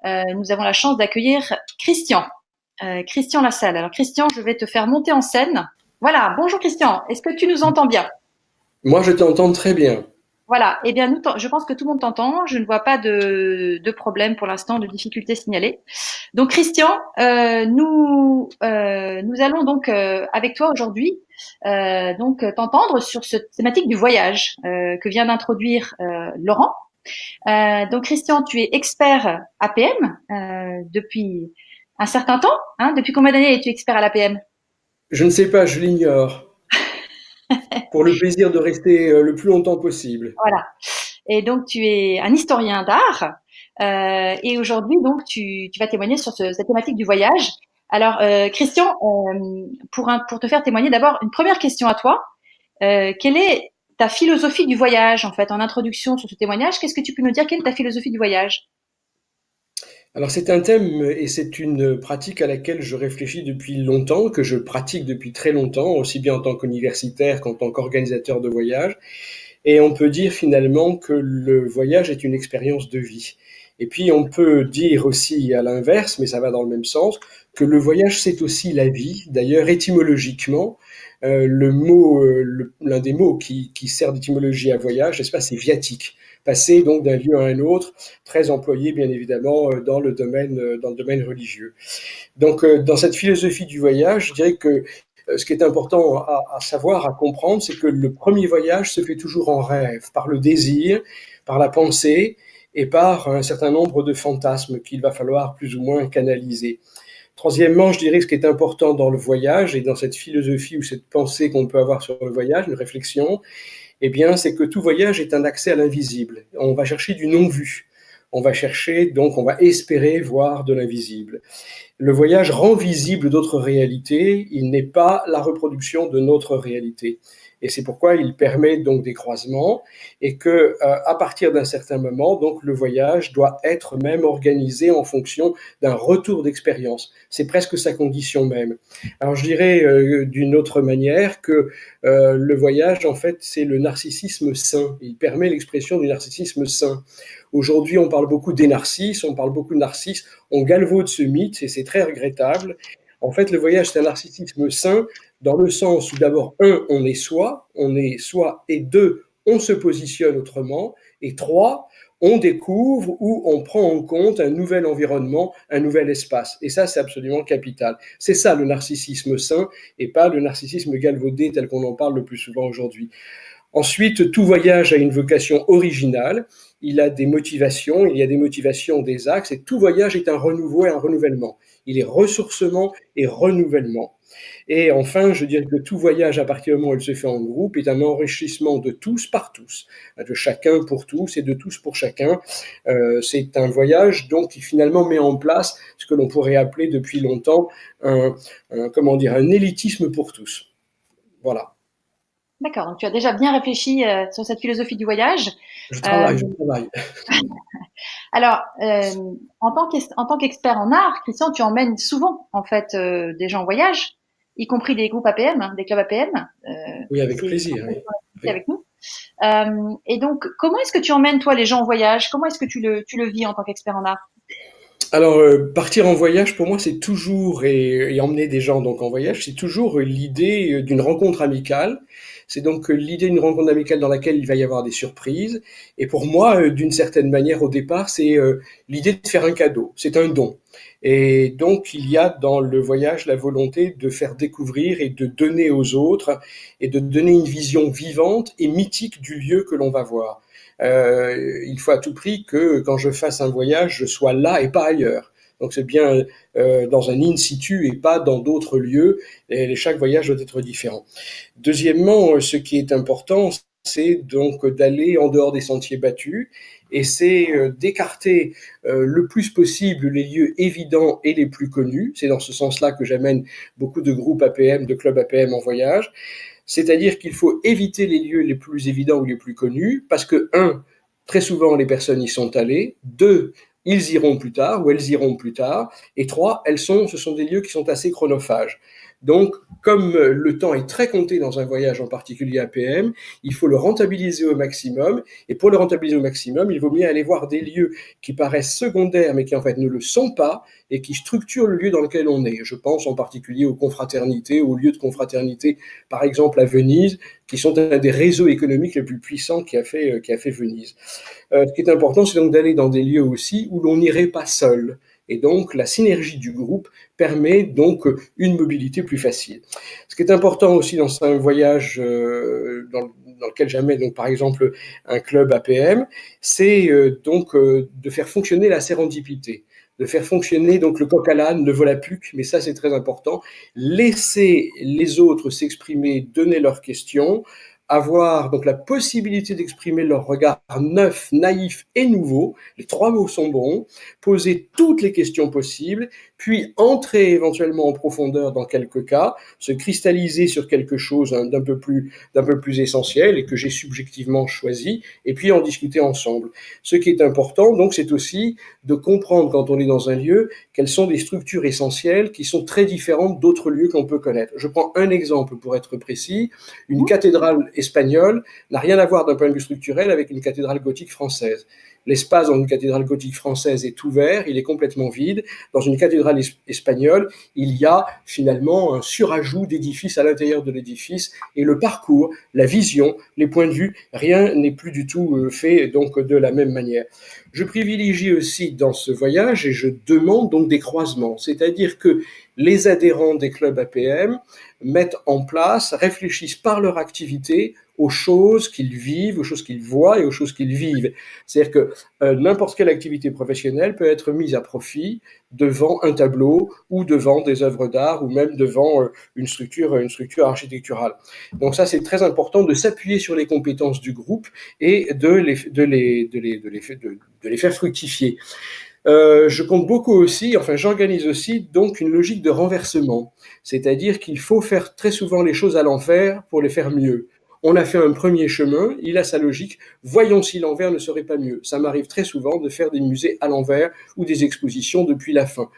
nous avons la chance d'accueillir Christian, Christian Lassalle. Alors Christian, je vais te faire monter en scène. Voilà, bonjour Christian, est-ce que tu nous entends bien? Moi, je t'entends très bien. Voilà, eh bien je pense que tout le monde t'entend, je ne vois pas de problème pour l'instant, de difficultés signalées. Donc Christian, nous allons donc avec toi aujourd'hui donc t'entendre sur cette thématique du voyage que vient d'introduire Laurent. Donc Christian, tu es expert APM depuis un certain temps. Hein, depuis combien d'années es-tu expert à l'APM? Je ne sais pas, je l'ignore, pour le plaisir de rester le plus longtemps possible. Voilà. Et donc tu es un historien d'art. Et aujourd'hui, donc, tu vas témoigner sur cette thématique du voyage. Alors, Christian, pour te faire témoigner, d'abord, une première question à toi. Quelle est ta philosophie du voyage, en fait, en introduction sur ce témoignage? Qu'est-ce que tu peux nous dire? Quelle est ta philosophie du voyage? Alors, c'est un thème et c'est une pratique à laquelle je réfléchis depuis longtemps, que je pratique depuis très longtemps, aussi bien en tant qu'universitaire qu'en tant qu'organisateur de voyage. Et on peut dire finalement que le voyage est une expérience de vie. Et puis on peut dire aussi à l'inverse, mais ça va dans le même sens, que le voyage c'est aussi la vie. D'ailleurs, étymologiquement, l'un des mots qui sert d'étymologie à voyage, n'est-ce pas, c'est viatique. Passer donc d'un lieu à un autre, très employé bien évidemment dans le domaine religieux. Donc dans cette philosophie du voyage, je dirais que ce qui est important à savoir, à comprendre, c'est que le premier voyage se fait toujours en rêve, par le désir, par la pensée et par un certain nombre de fantasmes qu'il va falloir plus ou moins canaliser. Troisièmement, je dirais que ce qui est important dans le voyage et dans cette philosophie ou cette pensée qu'on peut avoir sur le voyage, une réflexion, eh bien, c'est que tout voyage est un accès à l'invisible. On va chercher du non-vu. On va chercher, donc, on va espérer voir de l'invisible. Le voyage rend visible d'autres réalités, il n'est pas la reproduction de notre réalité. Et c'est pourquoi il permet donc des croisements et que à partir d'un certain moment, donc le voyage doit être même organisé en fonction d'un retour d'expérience. C'est presque sa condition même. Alors je dirais d'une autre manière que le voyage en fait c'est le narcissisme sain. Il permet l'expression du narcissisme sain. Aujourd'hui, on parle beaucoup des narcisses, on parle beaucoup de narcisses, on galvaude ce mythe et c'est très regrettable. En fait, le voyage, c'est un narcissisme sain dans le sens où d'abord, un, on est soi, et deux, on se positionne autrement, et trois, on découvre ou on prend en compte un nouvel environnement, un nouvel espace. Et ça, c'est absolument capital. C'est ça le narcissisme sain et pas le narcissisme galvaudé tel qu'on en parle le plus souvent aujourd'hui. Ensuite, tout voyage a une vocation originale, il a des motivations, il y a des motivations, des axes, et tout voyage est un renouveau et un renouvellement. Il est ressourcement et renouvellement. Et enfin, je dirais que tout voyage, à partir du moment où il se fait en groupe, est un enrichissement de tous par tous, de chacun pour tous et de tous pour chacun. C'est un voyage donc qui finalement met en place ce que l'on pourrait appeler depuis longtemps comment dire, un élitisme pour tous. Voilà. D'accord, donc tu as déjà bien réfléchi sur cette philosophie du voyage. Je Euh, travaille, je travaille. alors, en tant qu'expert en art, Christian, tu emmènes souvent en fait des gens en voyage, y compris des groupes APM, hein, des clubs APM. Euh, Oui, avec c'est plaisir. Oui. Oui. avec nous. Et donc, comment est-ce que tu emmènes toi les gens en voyage? Comment est-ce que tu le vis en tant qu'expert en art? Alors, partir en voyage, pour moi, c'est toujours, et emmener des gens donc en voyage, c'est toujours l'idée d'une rencontre amicale. C'est donc l'idée d'une rencontre amicale dans laquelle il va y avoir des surprises. Et pour moi, d'une certaine manière, au départ, c'est l'idée de faire un cadeau. C'est un don. Et donc, il y a dans le voyage la volonté de faire découvrir et de donner aux autres et de donner une vision vivante et mythique du lieu que l'on va voir. Il faut à tout prix que quand je fasse un voyage, je sois là et pas ailleurs. Donc c'est bien dans un in situ et pas dans d'autres lieux. Et chaque voyage doit être différent. Deuxièmement, ce qui est important, c'est donc d'aller en dehors des sentiers battus et c'est d'écarter le plus possible les lieux évidents et les plus connus. C'est dans ce sens-là que j'amène beaucoup de groupes APM, de clubs APM en voyage. C'est-à-dire qu'il faut éviter les lieux les plus évidents ou les plus connus, parce que, un, très souvent les personnes y sont allées, deux, ils iront plus tard ou elles iront plus tard, et trois, ce sont des lieux qui sont assez chronophages. Donc, comme le temps est très compté dans un voyage, en particulier APM, il faut le rentabiliser au maximum. Et pour le rentabiliser au maximum, il vaut mieux aller voir des lieux qui paraissent secondaires, mais qui en fait ne le sont pas, et qui structurent le lieu dans lequel on est. Je pense en particulier aux confraternités, aux lieux de confraternité, par exemple à Venise, qui sont un des réseaux économiques les plus puissants qui a fait Venise. Ce qui est important, c'est donc d'aller dans des lieux aussi où l'on n'irait pas seul. Et donc, la synergie du groupe permet donc une mobilité plus facile. Ce qui est important aussi dans un voyage dans lequel j'amène, donc par exemple un club APM, c'est de faire fonctionner la sérendipité, de faire fonctionner donc le coq à l'âne, le vol à puc, mais ça c'est très important. Laisser les autres s'exprimer, donner leurs questions, avoir donc la possibilité d'exprimer leur regard neuf, naïf et nouveau, les trois mots sont bons, poser toutes les questions possibles, puis entrer éventuellement en profondeur dans quelques cas, se cristalliser sur quelque chose d'un peu plus essentiel et que j'ai subjectivement choisi, et puis en discuter ensemble. Ce qui est important, donc, c'est aussi de comprendre quand on est dans un lieu quelles sont des structures essentielles qui sont très différentes d'autres lieux qu'on peut connaître. Je prends un exemple pour être précis. Une cathédrale espagnole n'a rien à voir d'un point de vue structurel avec une cathédrale gothique française. L'espace dans une cathédrale gothique française est ouvert, il est complètement vide. Dans une cathédrale espagnole, il y a finalement un surajout d'édifices à l'intérieur de l'édifice, et le parcours, la vision, les points de vue, rien n'est plus du tout fait donc de la même manière. Je privilégie aussi dans ce voyage, et je demande donc des croisements, c'est-à-dire que les adhérents des clubs APM mettent en place, réfléchissent par leur activité aux choses qu'ils vivent, aux choses qu'ils voient et aux choses qu'ils vivent. C'est-à-dire que n'importe quelle activité professionnelle peut être mise à profit devant un tableau ou devant des œuvres d'art ou même devant une structure architecturale. Donc ça, c'est très important de s'appuyer sur les compétences du groupe et de les faire fructifier. Je compte beaucoup aussi, enfin j'organise aussi donc une logique de renversement, c'est-à-dire qu'il faut faire très souvent les choses à l'envers pour les faire mieux. On a fait un premier chemin, il a sa logique, voyons si l'envers ne serait pas mieux. Ça m'arrive très souvent de faire des musées à l'envers ou des expositions depuis la fin,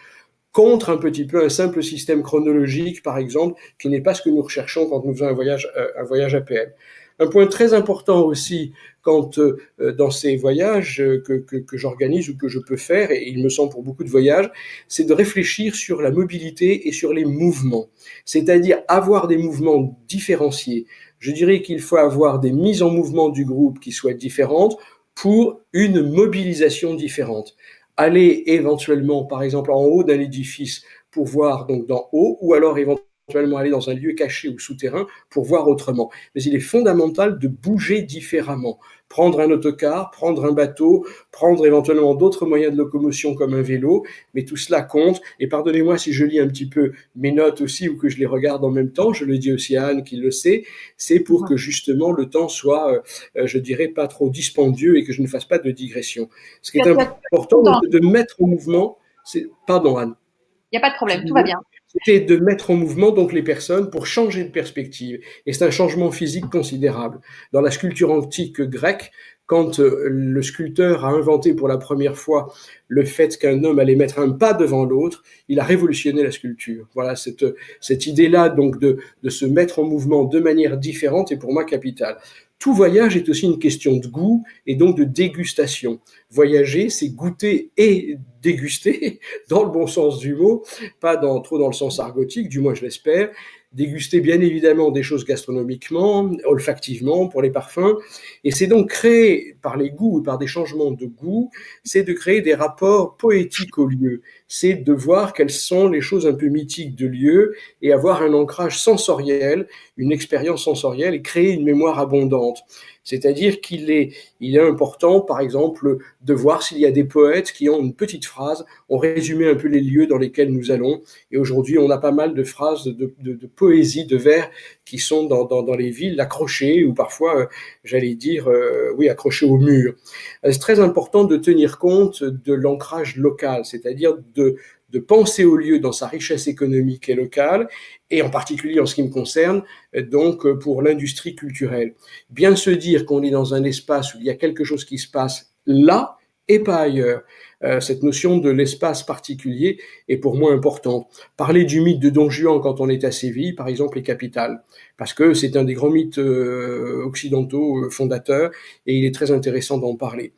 contre un petit peu un simple système chronologique, par exemple, qui n'est pas ce que nous recherchons quand nous faisons un voyage APM. Un point très important aussi quand dans ces voyages que j'organise ou que je peux faire, et il me semble pour beaucoup de voyages, c'est de réfléchir sur la mobilité et sur les mouvements, c'est-à-dire avoir des mouvements différenciés. Je dirais qu'il faut avoir des mises en mouvement du groupe qui soient différentes pour une mobilisation différente. Aller éventuellement, par exemple, en haut d'un édifice pour voir donc d'en haut, ou alors éventuellement aller dans un lieu caché ou souterrain pour voir autrement. Mais il est fondamental de bouger différemment. Prendre un autocar, prendre un bateau, prendre éventuellement d'autres moyens de locomotion comme un vélo, mais tout cela compte. Et pardonnez-moi si je lis un petit peu mes notes aussi ou que je les regarde en même temps, je le dis aussi à Anne qui le sait, c'est pour que justement le temps soit, je dirais, pas trop dispendieux et que je ne fasse pas de digression. Ce qui est important de mettre en mouvement, c'est... Pardon Anne. Il n'y a pas de problème, tout va bien. C'était de mettre en mouvement donc les personnes pour changer de perspective. Et c'est un changement physique considérable. Dans la sculpture antique grecque, quand le sculpteur a inventé pour la première fois le fait qu'un homme allait mettre un pas devant l'autre, il a révolutionné la sculpture. Voilà, cette idée-là donc de se mettre en mouvement de manière différente est pour moi capitale. Tout voyage est aussi une question de goût et donc de dégustation. Voyager, c'est goûter et déguster, dans le bon sens du mot, pas trop dans le sens argotique, du moins je l'espère. Déguster bien évidemment des choses gastronomiquement, olfactivement, pour les parfums. Et c'est donc créer, par les goûts et par des changements de goût, c'est de créer des rapports poétiques au lieu. C'est de voir quelles sont les choses un peu mythiques de lieu et avoir un ancrage sensoriel, une expérience sensorielle et créer une mémoire abondante. C'est-à-dire qu'il est important, par exemple, de voir s'il y a des poètes qui ont une petite phrase, ont résumé un peu les lieux dans lesquels nous allons. Et aujourd'hui, on a pas mal de phrases de poésie, de vers qui sont dans les villes accrochées ou parfois, j'allais dire, accrochées au mur. C'est très important de tenir compte de l'ancrage local, c'est-à-dire de penser au lieu dans sa richesse économique et locale, et en particulier en ce qui me concerne, donc pour l'industrie culturelle. Bien se dire qu'on est dans un espace où il y a quelque chose qui se passe là et pas ailleurs. cette notion de l'espace particulier est pour moi importante. Parler du mythe de Don Juan quand on est à Séville, par exemple, est capital, parce que c'est un des grands mythes occidentaux fondateurs, et il est très intéressant d'en parler.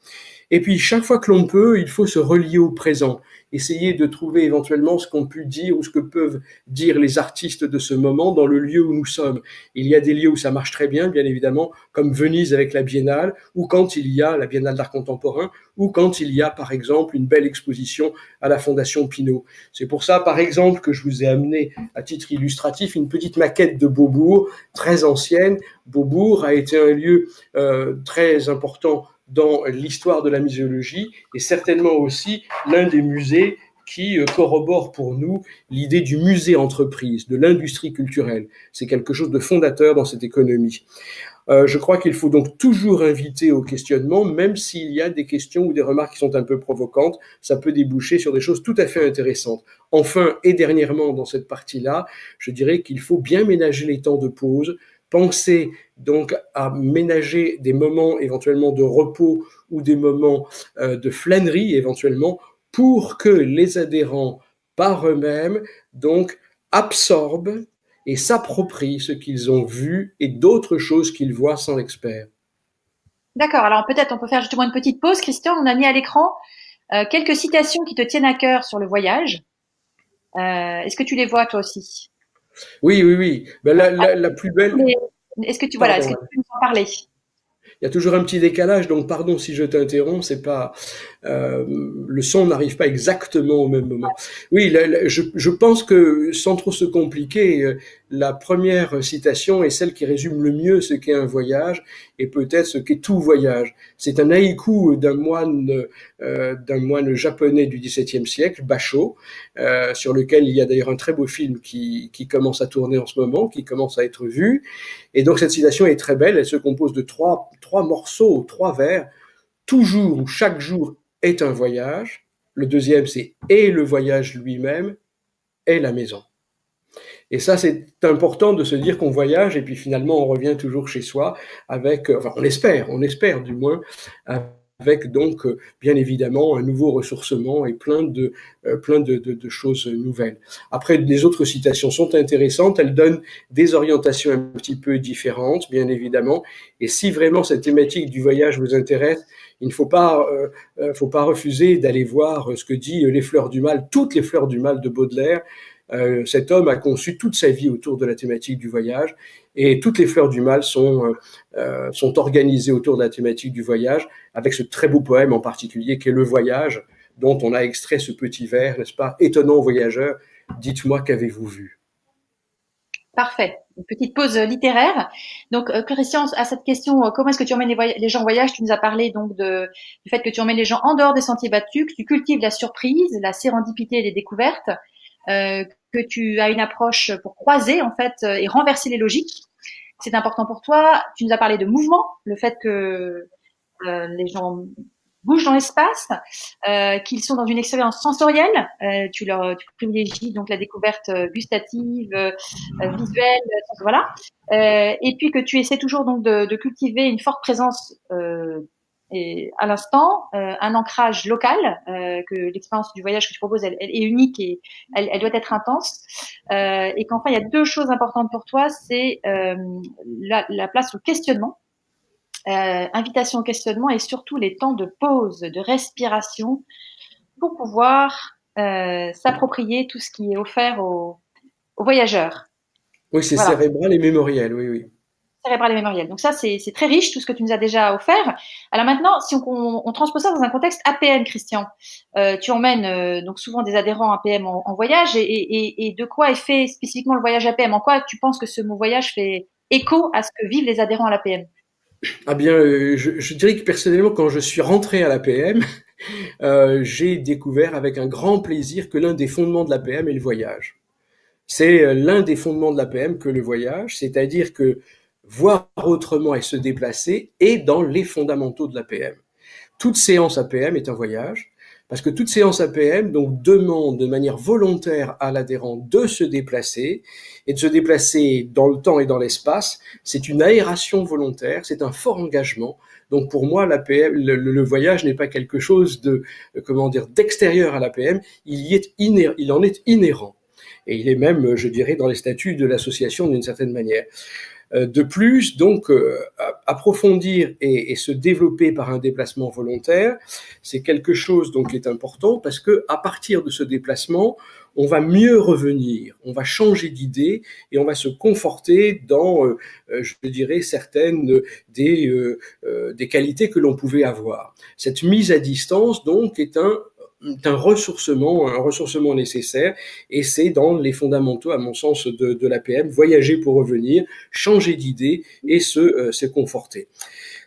Et puis, chaque fois que l'on peut, il faut se relier au présent, essayer de trouver éventuellement ce qu'ont pu dire ou ce que peuvent dire les artistes de ce moment dans le lieu où nous sommes. Il y a des lieux où ça marche très bien évidemment, comme Venise avec la Biennale, ou quand il y a la Biennale d'art contemporain, ou quand il y a, par exemple, une belle exposition à la Fondation Pinault. C'est pour ça, par exemple, que je vous ai amené, à titre illustratif, une petite maquette de Beaubourg, très ancienne. Beaubourg a été un lieu très important dans l'histoire de la muséologie et certainement aussi l'un des musées qui corrobore pour nous l'idée du musée-entreprise, de l'industrie culturelle. C'est quelque chose de fondateur dans cette économie. Je crois qu'il faut donc toujours inviter au questionnement, même s'il y a des questions ou des remarques qui sont un peu provocantes, ça peut déboucher sur des choses tout à fait intéressantes. Enfin, et dernièrement dans cette partie-là, je dirais qu'il faut bien ménager les temps de pause, penser donc à ménager des moments éventuellement de repos ou des moments de flânerie éventuellement pour que les adhérents par eux-mêmes donc absorbent et s'approprient ce qu'ils ont vu et d'autres choses qu'ils voient sans l'expert. D'accord. Alors peut-être on peut faire justement une petite pause. Christian, on a mis à l'écran quelques citations qui te tiennent à cœur sur le voyage. Est-ce que tu les vois toi aussi? Oui, oui, oui. Ben, la plus belle. Est-ce que tu voilà, est-ce Pardon. que tu peux nous en parler? Il y a toujours un petit décalage, donc pardon si je t'interromps, c'est pas le son n'arrive pas exactement au même moment. Oui, je pense que sans trop se compliquer, la première citation est celle qui résume le mieux ce qu'est un voyage et peut-être ce qu'est tout voyage. C'est un haïku d'un moine japonais du XVIIe siècle, Basho, sur lequel il y a d'ailleurs un très beau film qui commence à tourner en ce moment, qui commence à être vu. Et donc cette citation est très belle, elle se compose de trois morceaux, trois vers. Toujours ou chaque jour est un voyage. Le deuxième, c'est et le voyage lui-même est la maison. Et ça, c'est important de se dire qu'on voyage et puis finalement on revient toujours chez soi avec, enfin on espère du moins, avec donc bien évidemment un nouveau ressourcement et plein de choses nouvelles. Après, les autres citations sont intéressantes, elles donnent des orientations un petit peu différentes, bien évidemment, et si vraiment cette thématique du voyage vous intéresse, il ne faut pas refuser d'aller voir ce que dit Les Fleurs du Mal, toutes les Fleurs du Mal de Baudelaire. Cet homme a conçu toute sa vie autour de la thématique du voyage et toutes les fleurs du mal sont organisées autour de la thématique du voyage avec ce très beau poème en particulier qui est Le Voyage dont on a extrait ce petit vers, n'est-ce pas? Étonnant voyageur, dites-moi qu'avez-vous vu? Parfait. Une petite pause littéraire. Donc, Christian, à cette question, comment est-ce que tu emmènes les gens en voyage? Tu nous as parlé donc du fait que tu emmènes les gens en dehors des sentiers battus, que tu cultives la surprise, la sérendipité et les découvertes, que tu as une approche pour croiser en fait et renverser les logiques. C'est important pour toi. Tu nous as parlé de mouvement, le fait que les gens bougent dans l'espace, qu'ils sont dans une expérience sensorielle. Tu privilégies donc la découverte gustative, visuelle, voilà. Et puis que tu essaies toujours donc de cultiver une forte présence et à l'instant, un ancrage local, que l'expérience du voyage que tu proposes, elle est unique et elle doit être intense, et qu'enfin il y a deux choses importantes pour toi, c'est la place au questionnement, invitation au questionnement et surtout les temps de pause, de respiration pour pouvoir s'approprier tout ce qui est offert aux voyageurs. Oui, c'est Voilà. cérébral et mémoriel, oui, oui. Cérébral et mémoriel. Donc ça, c'est très riche, tout ce que tu nous as déjà offert. Alors maintenant, si on transpose ça dans un contexte APM, Christian, tu emmènes donc souvent des adhérents APM en voyage, et de quoi est fait spécifiquement le voyage APM? En quoi tu penses que ce mot voyage fait écho à ce que vivent les adhérents à l'APM? Ah bien, je dirais que personnellement, quand je suis rentré à l'APM, j'ai découvert avec un grand plaisir que l'un des fondements de l'APM est le voyage. C'est l'un des fondements de l'APM que le voyage, c'est-à-dire que voir autrement et se déplacer est dans les fondamentaux de l'APM. Toute séance APM est un voyage. parce que toute séance APM donc demande de manière volontaire à l'adhérent de se déplacer et de se déplacer dans le temps et dans l'espace. C'est une aération volontaire, c'est un fort engagement. Donc pour moi, l'APM, le voyage n'est pas quelque chose de, comment dire, d'extérieur à l'APM, il en est inhérent. Et il est même, je dirais, dans les statuts de l'association d'une certaine manière. De plus, donc, approfondir et se développer par un déplacement volontaire, c'est quelque chose donc qui est important parce que à partir de ce déplacement, on va mieux revenir, on va changer d'idée et on va se conforter dans, je dirais, certaines des qualités que l'on pouvait avoir. Cette mise à distance, donc, est un ressourcement nécessaire, et c'est dans les fondamentaux, à mon sens, de l'APM, voyager pour revenir, changer d'idée et se conforter.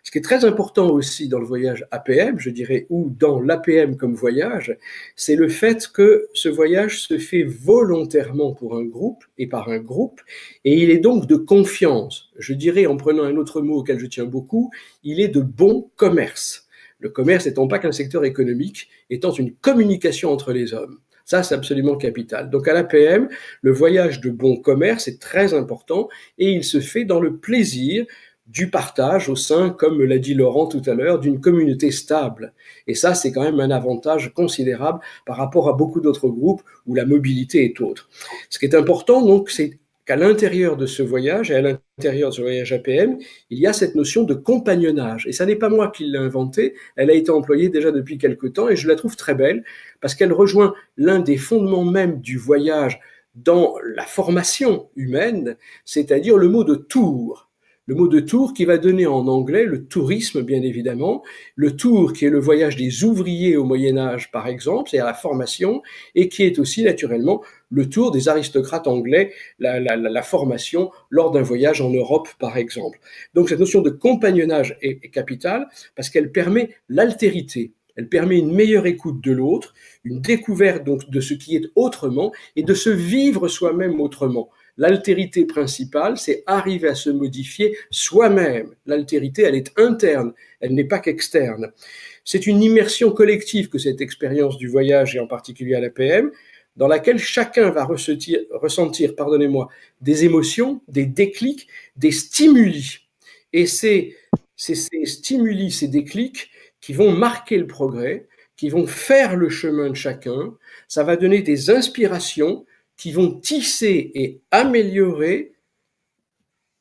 Ce qui est très important aussi dans le voyage APM, je dirais, ou dans l'APM comme voyage, c'est le fait que ce voyage se fait volontairement pour un groupe et par un groupe, et il est donc de confiance. Je dirais, en prenant un autre mot auquel je tiens beaucoup, il est de bon commerce. Le commerce n'étant pas qu'un secteur économique, étant une communication entre les hommes. Ça, c'est absolument capital. Donc à l'APM, le voyage de bon commerce est très important et il se fait dans le plaisir du partage au sein, comme l'a dit Laurent tout à l'heure, d'une communauté stable. Et ça, c'est quand même un avantage considérable par rapport à beaucoup d'autres groupes où la mobilité est autre. Ce qui est important, donc, c'est qu'à l'intérieur de ce voyage et à l'intérieur de ce voyage APM, il y a cette notion de compagnonnage. Et ça n'est pas moi qui l'ai inventée, elle a été employée déjà depuis quelque temps et je la trouve très belle parce qu'elle rejoint l'un des fondements même du voyage dans la formation humaine, c'est-à-dire le mot de tour. Le mot de tour qui va donner en anglais le tourisme, bien évidemment, le tour qui est le voyage des ouvriers au Moyen-Âge, par exemple, c'est-à-dire la formation, et qui est aussi naturellement le tour des aristocrates anglais, la formation lors d'un voyage en Europe, par exemple. Donc cette notion de compagnonnage est capitale parce qu'elle permet l'altérité. Elle permet une meilleure écoute de l'autre, une découverte donc de ce qui est autrement et de se vivre soi-même autrement. L'altérité principale, c'est arriver à se modifier soi-même. L'altérité, elle est interne, elle n'est pas qu'externe. C'est une immersion collective que cette expérience du voyage, et en particulier à l'APM, dans laquelle chacun va ressentir, des émotions, des déclics, des stimuli. Et c'est ces stimuli, ces déclics qui vont marquer le progrès, qui vont faire le chemin de chacun. Ça va donner des inspirations qui vont tisser et améliorer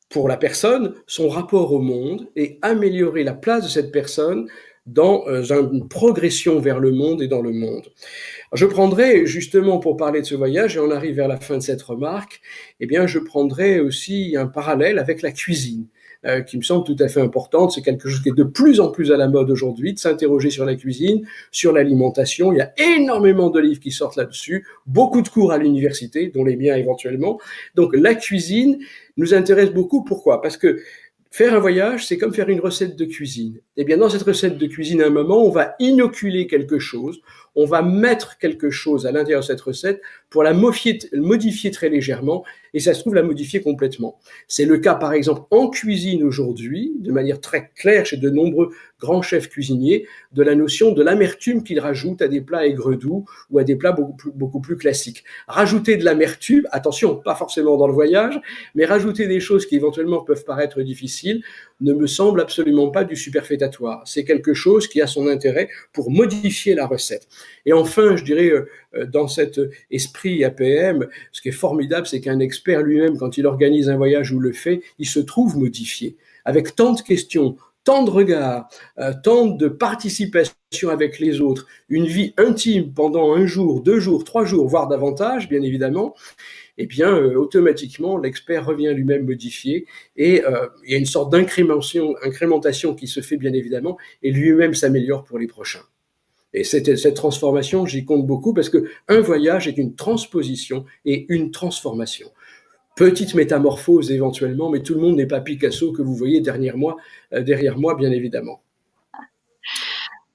pour la personne son rapport au monde et améliorer la place de cette personne dans une progression vers le monde et dans le monde. Je prendrai justement pour parler de ce voyage, et on arrive vers la fin de cette remarque, eh bien je prendrai aussi un parallèle avec la cuisine. Qui me semble tout à fait importante. C'est quelque chose qui est de plus en plus à la mode aujourd'hui, de s'interroger sur la cuisine, sur l'alimentation. Il y a énormément de livres qui sortent là-dessus, beaucoup de cours à l'université, dont les miens éventuellement. Donc la cuisine nous intéresse beaucoup. Pourquoi ? Parce que faire un voyage, c'est comme faire une recette de cuisine. Eh bien, dans cette recette de cuisine, à un moment, on va inoculer quelque chose, on va mettre quelque chose à l'intérieur de cette recette pour la modifier très légèrement, et ça se trouve la modifier complètement. C'est le cas, par exemple, en cuisine aujourd'hui, de manière très claire chez de nombreux grands chefs cuisiniers, de la notion de l'amertume qu'ils rajoutent à des plats aigre-doux ou à des plats beaucoup plus classiques. Rajouter de l'amertume, attention, pas forcément dans le voyage, mais rajouter des choses qui éventuellement peuvent paraître difficiles, ne me semble absolument pas du superfétatoire. C'est quelque chose qui a son intérêt pour modifier la recette. Et enfin, je dirais, dans cet esprit APM, ce qui est formidable, c'est qu'un expert lui-même, quand il organise un voyage ou le fait, il se trouve modifié. Avec tant de questions, tant de regards, tant de participation avec les autres, une vie intime pendant 1 jour, 2 jours, 3 jours, voire davantage, bien évidemment, eh bien, automatiquement, l'expert revient lui-même modifié et il y a une sorte d'incrémentation qui se fait, bien évidemment, et lui-même s'améliore pour les prochains. Et cette transformation, j'y compte beaucoup parce qu'un voyage est une transposition et une transformation. Petite métamorphose éventuellement, mais tout le monde n'est pas Picasso que vous voyez derrière moi, bien évidemment.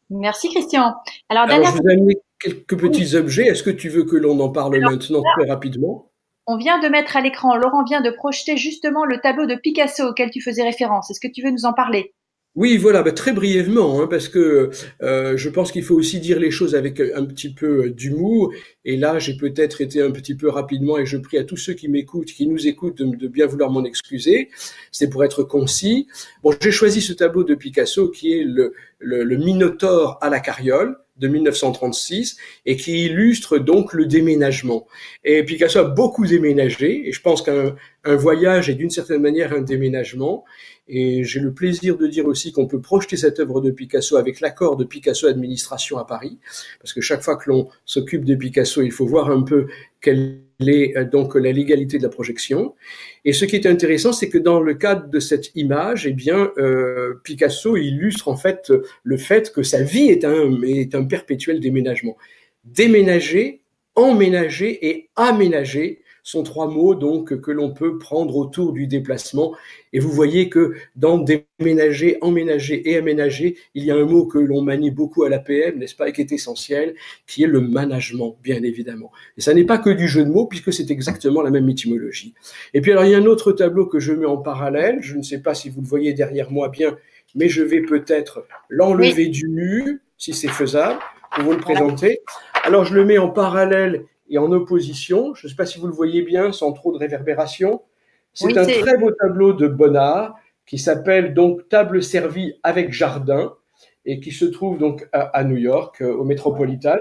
Merci Christian. Alors, je vous ai amené quelques petits objets. Est-ce que tu veux que l'on en parle maintenant très rapidement ? On vient de mettre à l'écran, Laurent vient de projeter justement le tableau de Picasso auquel tu faisais référence. Est-ce que tu veux nous en parler ? Oui, voilà, bah, très brièvement, hein, parce que je pense qu'il faut aussi dire les choses avec un petit peu d'humour. Et là, j'ai peut-être été un petit peu rapidement, et je prie à tous ceux qui m'écoutent, qui nous écoutent, de bien vouloir m'en excuser. C'est pour être concis. Bon, j'ai choisi ce tableau de Picasso qui est le Minotaure à la carriole de 1936 et qui illustre donc le déménagement. Et Picasso a beaucoup déménagé, et je pense qu'un voyage est d'une certaine manière un déménagement. Et j'ai le plaisir de dire aussi qu'on peut projeter cette œuvre de Picasso avec l'accord de Picasso Administration à Paris, parce que chaque fois que l'on s'occupe de Picasso, il faut voir un peu quelle est donc la légalité de la projection. Et ce qui est intéressant, c'est que dans le cadre de cette image, eh bien, Picasso illustre en fait le fait que sa vie est un perpétuel déménagement. Déménager, emménager et aménager sont trois mots donc que l'on peut prendre autour du déplacement. Et vous voyez que dans déménager, emménager et aménager, il y a un mot que l'on manie beaucoup à l'APM, n'est-ce pas, et qui est essentiel, qui est le management, bien évidemment. Et ça n'est pas que du jeu de mots, puisque c'est exactement la même étymologie. Et puis alors, il y a un autre tableau que je mets en parallèle, je ne sais pas si vous le voyez derrière moi bien, mais je vais peut-être Oui, l'enlever du mur, si c'est faisable, pour vous le voilà. présenter. Alors, je le mets en parallèle et en opposition. Je ne sais pas si vous le voyez bien, sans trop de réverbération. C'est Oui, un c'est très beau tableau de Bonnard qui s'appelle donc Table servie avec jardin et qui se trouve donc à New York, au Metropolitan.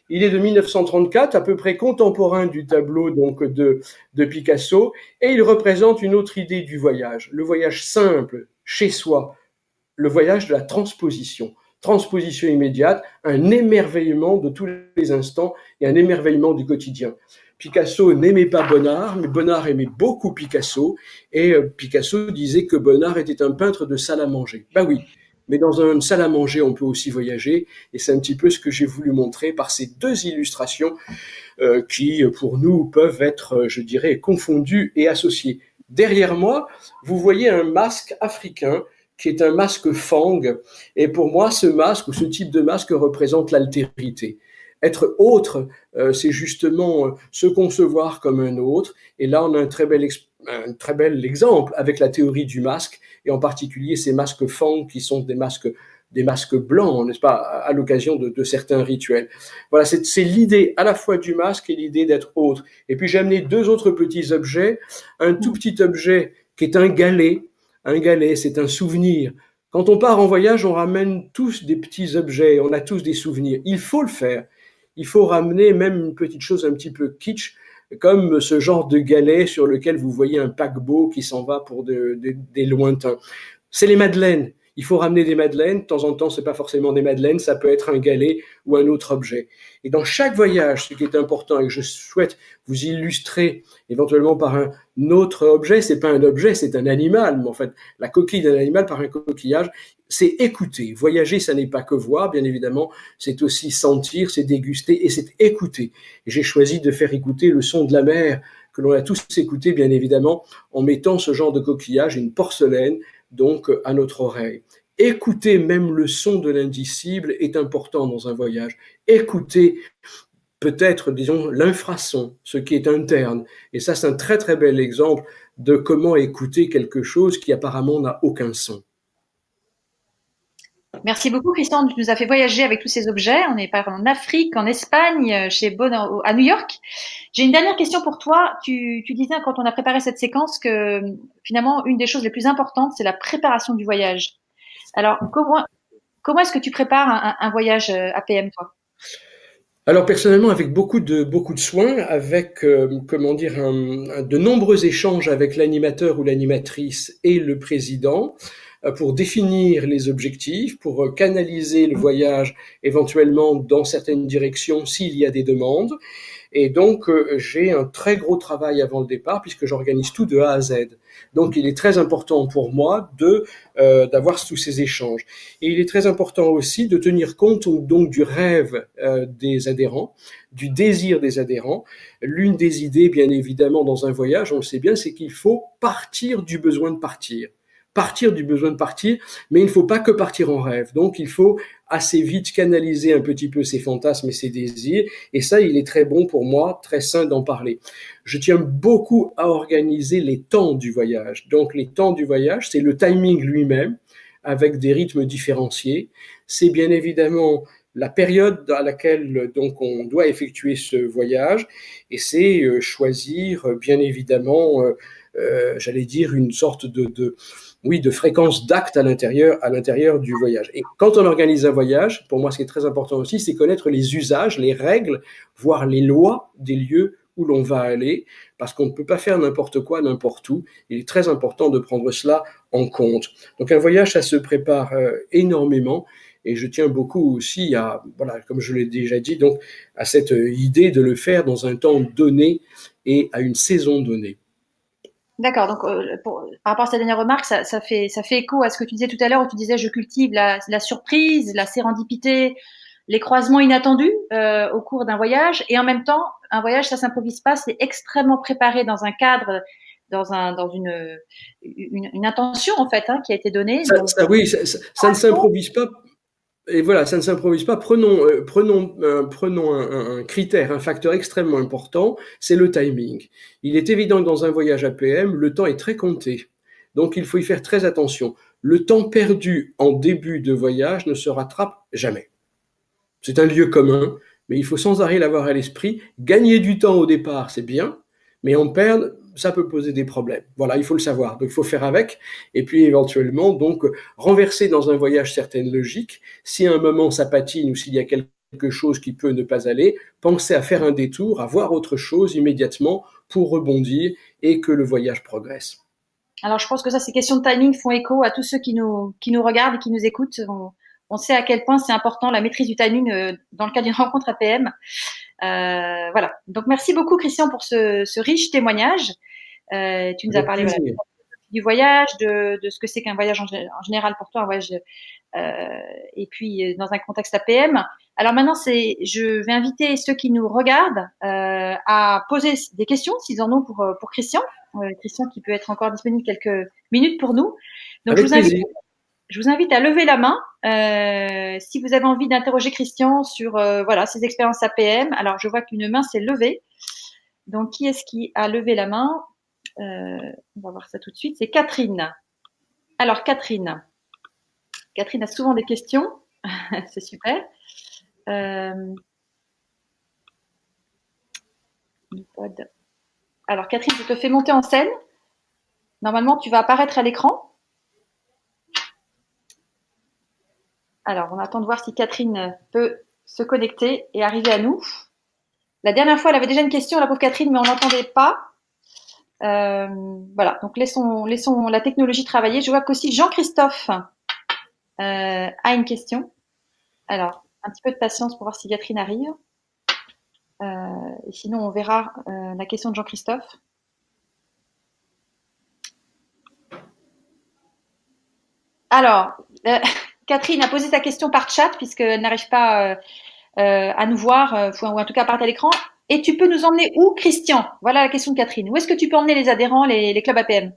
Il est de 1934, à peu près contemporain du tableau donc de Picasso, et il représente une autre idée du voyage, le voyage simple, chez soi, le voyage de la transposition. Transposition immédiate, un émerveillement de tous les instants et un émerveillement du quotidien. Picasso n'aimait pas Bonnard, mais Bonnard aimait beaucoup Picasso, et Picasso disait que Bonnard était un peintre de salle à manger. Ben oui, mais dans une salle à manger, on peut aussi voyager, et c'est un petit peu ce que j'ai voulu montrer par ces deux illustrations qui, pour nous, peuvent être, je dirais, confondues et associées. Derrière moi, vous voyez un masque africain qui est un masque Fang. Et pour moi, ce masque ou ce type de masque représente l'altérité. Être autre, c'est justement se concevoir comme un autre. Et là, on a un très bel exemple avec la théorie du masque, et en particulier ces masques Fang qui sont des masques blancs, n'est-ce pas, à l'occasion de certains rituels. Voilà, c'est l'idée à la fois du masque et l'idée d'être autre. Et puis j'ai amené deux autres petits objets. Un tout petit objet qui est un galet. Un galet, c'est un souvenir. Quand on part en voyage, on ramène tous des petits objets, on a tous des souvenirs. Il faut le faire. Il faut ramener même une petite chose un petit peu kitsch, comme ce genre de galet sur lequel vous voyez un paquebot qui s'en va pour des lointains. C'est les madeleines. Il faut ramener des madeleines. De temps en temps, c'est pas forcément des madeleines, ça peut être un galet ou un autre objet. Et dans chaque voyage, ce qui est important et que je souhaite vous illustrer éventuellement par un autre objet, c'est pas un objet, c'est un animal. Mais en fait, la coquille d'un animal par un coquillage, c'est écouter. Voyager, ça n'est pas que voir, bien évidemment, c'est aussi sentir, c'est déguster et c'est écouter. Et j'ai choisi de faire écouter le son de la mer que l'on a tous écouté, bien évidemment, en mettant ce genre de coquillage, une porcelaine, donc à notre oreille. Écouter même le son de l'indicible est important dans un voyage. Écouter peut-être, disons, l'infrason, ce qui est interne. Et ça, c'est un très très bel exemple de comment écouter quelque chose qui apparemment n'a aucun son. Merci beaucoup, Christian. Tu nous as fait voyager avec tous ces objets. On est parti en Afrique, en Espagne, chez à New York. J'ai une dernière question pour toi. Tu disais quand on a préparé cette séquence que finalement, une des choses les plus importantes, c'est la préparation du voyage. Alors, comment est-ce que tu prépares un voyage APM, toi? Alors personnellement, avec beaucoup de soin, avec comment dire de nombreux échanges avec l'animateur ou l'animatrice et le président pour définir les objectifs, pour canaliser le voyage éventuellement dans certaines directions s'il y a des demandes. Et donc, j'ai un très gros travail avant le départ puisque j'organise tout de A à Z. Donc, il est très important pour moi d'avoir tous ces échanges. Et il est très important aussi de tenir compte donc du rêve des adhérents, du désir des adhérents. L'une des idées, bien évidemment, dans un voyage, on le sait bien, c'est qu'il faut partir du besoin de partir. Partir du besoin de partir, mais il ne faut pas que partir en rêve. Donc, il faut assez vite canaliser un petit peu ses fantasmes et ses désirs. Et ça, il est très bon pour moi, très sain d'en parler. Je tiens beaucoup à organiser les temps du voyage. Donc, les temps du voyage, c'est le timing lui-même. avec des rythmes différenciés. C'est bien évidemment la période à laquelle donc on doit effectuer ce voyage, et c'est choisir bien évidemment, j'allais dire, une sorte oui, de fréquence d'actes à l'intérieur du voyage. Et quand on organise un voyage, pour moi, ce qui est très important aussi, c'est connaître les usages, les règles, voire les lois des lieux où l'on va aller, parce qu'on ne peut pas faire n'importe quoi, n'importe où. Il est très important de prendre cela en compte. Donc un voyage, ça se prépare énormément, et je tiens beaucoup aussi à, voilà, comme je l'ai déjà dit, donc à cette idée de le faire dans un temps donné et à une saison donnée. D'accord. Donc, par rapport à cette dernière remarque, ça fait écho à ce que tu disais tout à l'heure où tu disais je cultive la surprise, la sérendipité, les croisements inattendus au cours d'un voyage. Et en même temps, un voyage, ça s'improvise pas, c'est extrêmement préparé dans un cadre, dans une intention en fait qui a été donnée. Donc, Oui, ça ne s'improvise pas. Et voilà, ça ne s'improvise pas. Prenons un critère, un facteur extrêmement important, c'est le timing. Il est évident que dans un voyage APM, le temps est très compté. Donc il faut y faire très attention. Le temps perdu en début de voyage ne se rattrape jamais. C'est un lieu commun, mais il faut sans arrêt l'avoir à l'esprit. Gagner du temps au départ, c'est bien, mais en perdre, ça peut poser des problèmes. Voilà, il faut le savoir. Donc il faut faire avec, et puis éventuellement, donc, renverser dans un voyage certaines logiques. Si à un moment ça patine ou s'il y a quelque chose qui peut ne pas aller, pensez à faire un détour, à voir autre chose immédiatement pour rebondir et que le voyage progresse. alors je pense que ça, ces questions de timing font écho à tous ceux qui nous regardent et qui nous écoutent. On sait à quel point c'est important la maîtrise du timing dans le cas d'une rencontre APM. Voilà. Donc merci beaucoup Christian pour ce riche témoignage. Tu nous as Avec parlé voilà, plaisir. du voyage, de ce que c'est qu'un voyage en général pour toi, un voyage, et puis dans un contexte APM. Alors maintenant, je vais inviter ceux qui nous regardent à poser des questions s'ils en ont pour Christian. Christian qui peut être encore disponible quelques minutes pour nous. Donc Avec plaisir. je vous invite à lever la main si vous avez envie d'interroger Christian sur voilà ses expériences APM. Alors je vois qu'une main s'est levée. Donc qui est-ce qui a levé la main? On va voir ça tout de suite. C'est Catherine. Alors Catherine a souvent des questions. C'est super. Euh, alors Catherine, je te fais monter en scène. Normalement, tu vas apparaître à l'écran. Alors, on attend de voir si Catherine peut se connecter et arriver à nous. La dernière fois, elle avait déjà une question, la pauvre Catherine, mais on n'entendait pas. Voilà, donc laissons la technologie travailler. Je vois qu'aussi Jean-Christophe a une question. Alors, un petit peu de patience pour voir si Catherine arrive. Et sinon, on verra la question de Jean-Christophe. Alors, Catherine a posé sa question par chat puisqu'elle n'arrive pas à nous voir, ou en tout cas à apparaître à l'écran. Et tu peux nous emmener où, Christian? Voilà la question de Catherine. Où est-ce que tu peux emmener les adhérents, les clubs APM?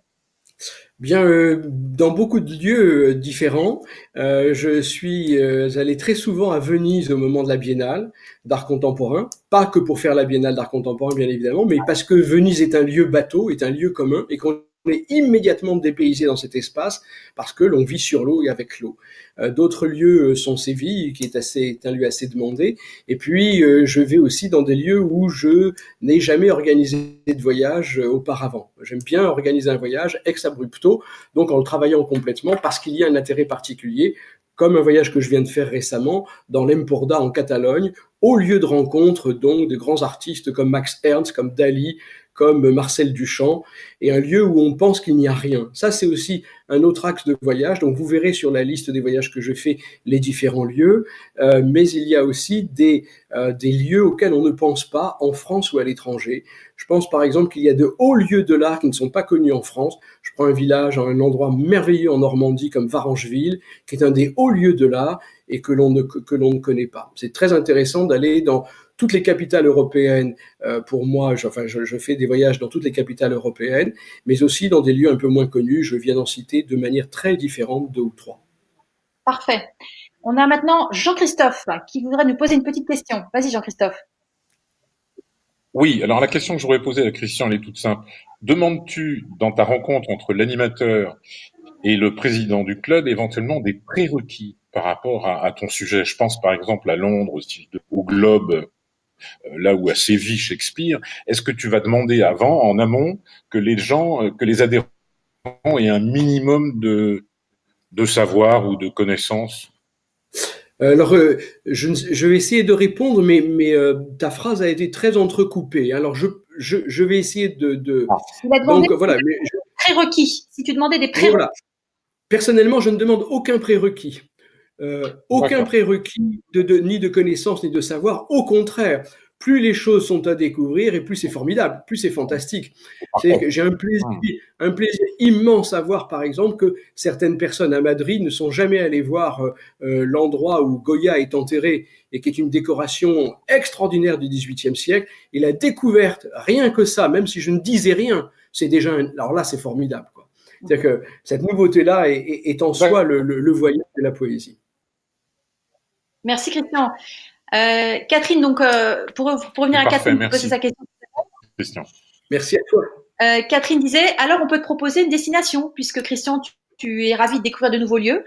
Bien, dans beaucoup de lieux différents, je suis allé très souvent à Venise au moment de la Biennale d'art contemporain, pas que pour faire la Biennale d'art contemporain, bien évidemment, mais parce que Venise est un lieu bateau, est un lieu commun, et qu'on est immédiatement dépaysé dans cet espace parce que l'on vit sur l'eau et avec l'eau. D'autres lieux sont Séville, qui est un lieu assez demandé, et puis je vais aussi dans des lieux où je n'ai jamais organisé de voyage auparavant. J'aime bien organiser un voyage ex abrupto, donc en le travaillant complètement, parce qu'il y a un intérêt particulier, comme un voyage que je viens de faire récemment dans l'Empordà en Catalogne, au lieu de rencontre donc de grands artistes comme Max Ernst, comme Dali, comme Marcel Duchamp, et un lieu où on pense qu'il n'y a rien. Ça, c'est aussi un autre axe de voyage. Donc, vous verrez sur la liste des voyages que je fais les différents lieux, mais il y a aussi des lieux auxquels on ne pense pas en France ou à l'étranger. Je pense par exemple qu'il y a de hauts lieux de l'art qui ne sont pas connus en France. Je prends un village, un endroit merveilleux en Normandie comme Varangeville, qui est un des hauts lieux de l'art et que l'on ne connaît pas. C'est très intéressant d'aller dans toutes les capitales européennes. Pour moi, je fais des voyages dans toutes les capitales européennes, mais aussi dans des lieux un peu moins connus. Je viens d'en citer de manière très différente, deux ou trois. Parfait. On a maintenant Jean-Christophe qui voudrait nous poser une petite question. Vas-y, Jean-Christophe. Oui, alors la question que j'aurais posée à Christian, elle est toute simple. Demandes-tu, dans ta rencontre entre l'animateur et le président du club, éventuellement des prérequis par rapport à ton sujet? Je pense par exemple à Londres, au Globe, là où a sévi Shakespeare. Est-ce que tu vas demander avant, en amont, que les gens, que les adhérents aient un minimum de savoir ou de connaissances? Alors, je vais essayer de répondre, mais ta phrase a été très entrecoupée. Alors, je vais essayer Il a demandé donc voilà. Mais prérequis. Si tu demandais des prérequis. voilà. Personnellement, je ne demande aucun prérequis. Aucun D'accord. prérequis ni de connaissances ni de savoir. Au contraire, plus les choses sont à découvrir et plus c'est formidable, plus c'est fantastique. C'est-à-dire Parfait. que j'ai un plaisir immense à voir, par exemple, que certaines personnes à Madrid ne sont jamais allées voir l'endroit où Goya est enterré et qui est une décoration extraordinaire du XVIIIe siècle. Et la découverte, rien que ça, même si je ne disais rien, c'est déjà alors là, c'est formidable, quoi. C'est-à-dire que cette nouveauté-là est en soi le voyage de la poésie. Merci Christian. Catherine, donc pour revenir C'est à parfait, Catherine qui posait merci, sa question. Christian. Merci à toi. Catherine disait, alors on peut te proposer une destination, puisque Christian, tu es ravi de découvrir de nouveaux lieux.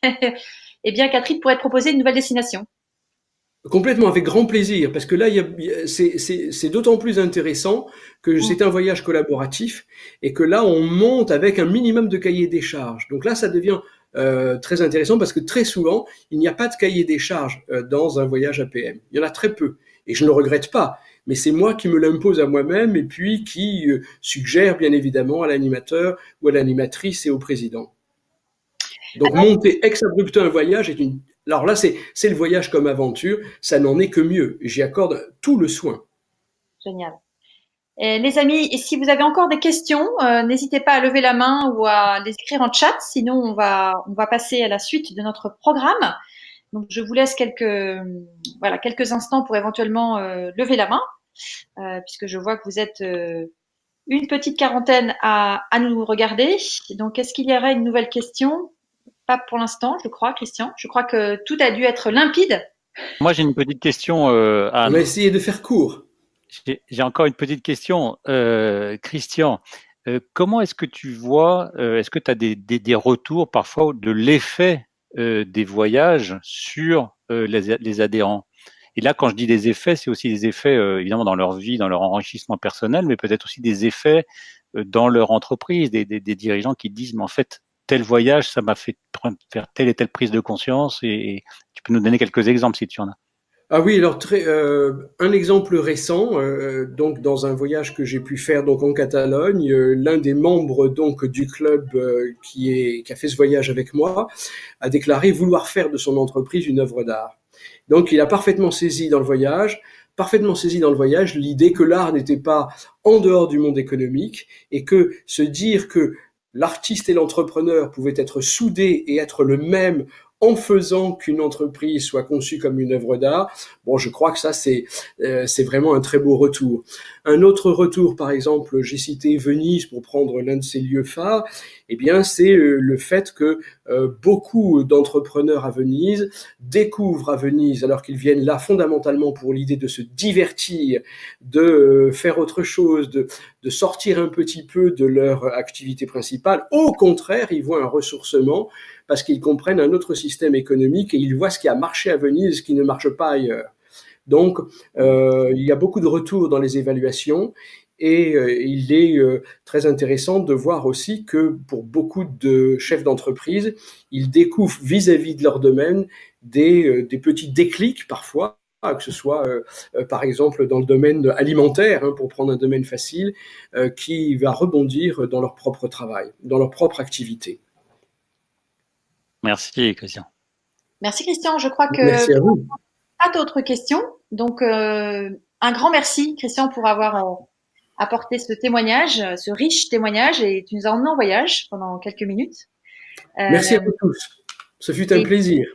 Eh bien, Catherine pourrait te proposer une nouvelle destination. Complètement, avec grand plaisir, parce que là, c'est d'autant plus intéressant que c'est un voyage collaboratif et que là, on monte avec un minimum de cahier des charges. Donc là, ça devient très intéressant parce que très souvent, il n'y a pas de cahier des charges dans un voyage APM. Il y en a très peu. Et je ne le regrette pas, mais c'est moi qui me l'impose à moi-même et puis qui suggère bien évidemment à l'animateur ou à l'animatrice et au président. Donc monter ex abrupto un voyage est une... Alors là, c'est le voyage comme aventure, ça n'en est que mieux. J'y accorde tout le soin. Génial. Et les amis, et si vous avez encore des questions, n'hésitez pas à lever la main ou à les écrire en chat, sinon on va passer à la suite de notre programme. Donc je vous laisse quelques instants pour éventuellement lever la main, puisque je vois que vous êtes une petite quarantaine à nous regarder. Donc est-ce qu'il y aurait une nouvelle question? Pas pour l'instant, je crois, Christian. Je crois que tout a dû être limpide. Moi, j'ai une petite question, On a Anne. essayé de faire court. J'ai encore une petite question. Christian, comment est-ce que tu vois, est-ce que tu as des retours parfois de l'effet des voyages sur les adhérents? Et là, quand je dis des effets, c'est aussi des effets évidemment dans leur vie, dans leur enrichissement personnel, mais peut-être aussi des effets dans leur entreprise, des dirigeants qui disent, mais en fait, tel voyage, ça m'a fait faire telle et telle prise de conscience. Et tu peux nous donner quelques exemples si tu en as. Ah oui, alors un exemple récent, donc dans un voyage que j'ai pu faire donc en Catalogne, l'un des membres donc du club qui a fait ce voyage avec moi a déclaré vouloir faire de son entreprise une œuvre d'art. Donc il a parfaitement saisi dans le voyage l'idée que l'art n'était pas en dehors du monde économique et que se dire que l'artiste et l'entrepreneur pouvaient être soudés et être le même en faisant qu'une entreprise soit conçue comme une œuvre d'art. Bon, je crois que ça, c'est vraiment un très beau retour. Un autre retour, par exemple, j'ai cité Venise pour prendre l'un de ses lieux phares, eh bien, c'est le fait que beaucoup d'entrepreneurs à Venise découvrent à Venise, alors qu'ils viennent là fondamentalement pour l'idée de se divertir, de faire autre chose, de sortir un petit peu de leur activité principale. Au contraire, ils voient un ressourcement parce qu'ils comprennent un autre système économique et ils voient ce qui a marché à Venise, ce qui ne marche pas ailleurs. Donc, il y a beaucoup de retours dans les évaluations et il est très intéressant de voir aussi que pour beaucoup de chefs d'entreprise, ils découvrent vis-à-vis de leur domaine des petits déclics parfois, que ce soit par exemple dans le domaine alimentaire, hein, pour prendre un domaine facile, qui va rebondir dans leur propre travail, dans leur propre activité. Merci, Christian. Merci Christian. Je crois que Merci à vous. pas d'autres questions. Donc un grand merci Christian pour avoir apporté ce témoignage, ce riche témoignage, et tu nous as emmenés en voyage pendant quelques minutes. Merci à vous tous. Ce fut un plaisir.